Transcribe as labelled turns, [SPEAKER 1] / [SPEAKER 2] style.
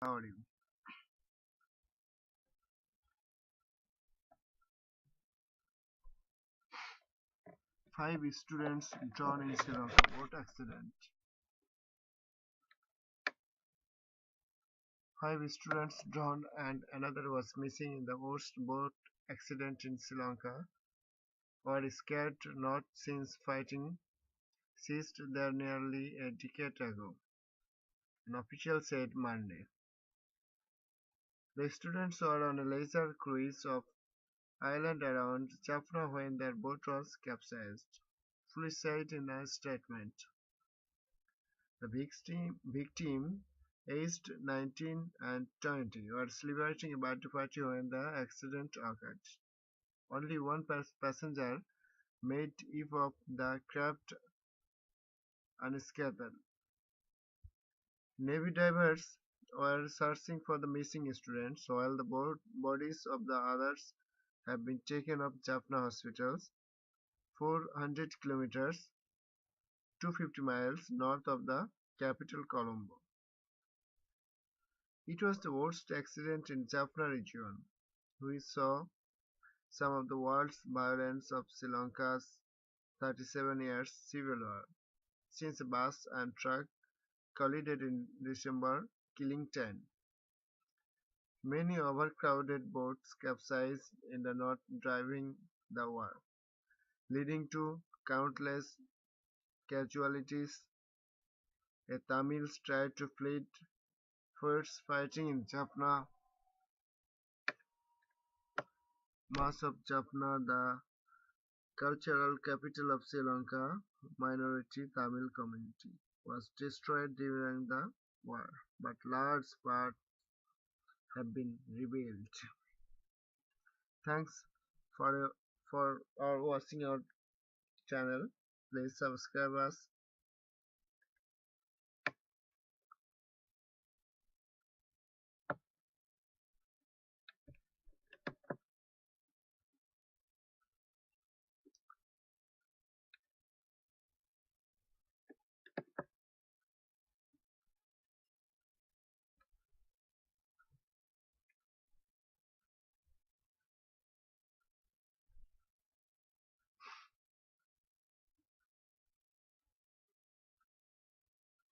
[SPEAKER 1] How are you? 5 students drowned in Sri Lanka boat accident. 5 students drowned and another was missing in the worst boat accident in Sri Lanka, were scared not since fighting ceased there nearly a decade ago, an official said Monday. The students were on a leisure cruise off island around Jaffna when their boat was capsized, police said in a statement. The victim, aged 19 and 20, were celebrating a birthday party when the accident occurred. Only one passenger made it off the craft unscathed. Navy divers were searching for the missing students, while the bodies of the others have been taken off Jaffna hospitals, 400 kilometers (250 miles) north of the capital Colombo. It was the worst accident in Jaffna region. We saw some of the world's violence of Sri Lanka's 37 years civil war, since a bus and truck collided in December, killing 10. Many overcrowded boats capsized in the north driving the war, leading to countless casualties. A Tamils tried to flee first fighting in Jaffna, much of Jaffna, the cultural capital of Sri Lanka, minority Tamil community, was destroyed during the war, but large parts have been rebuilt. Thanks for for watching our channel. Please subscribe us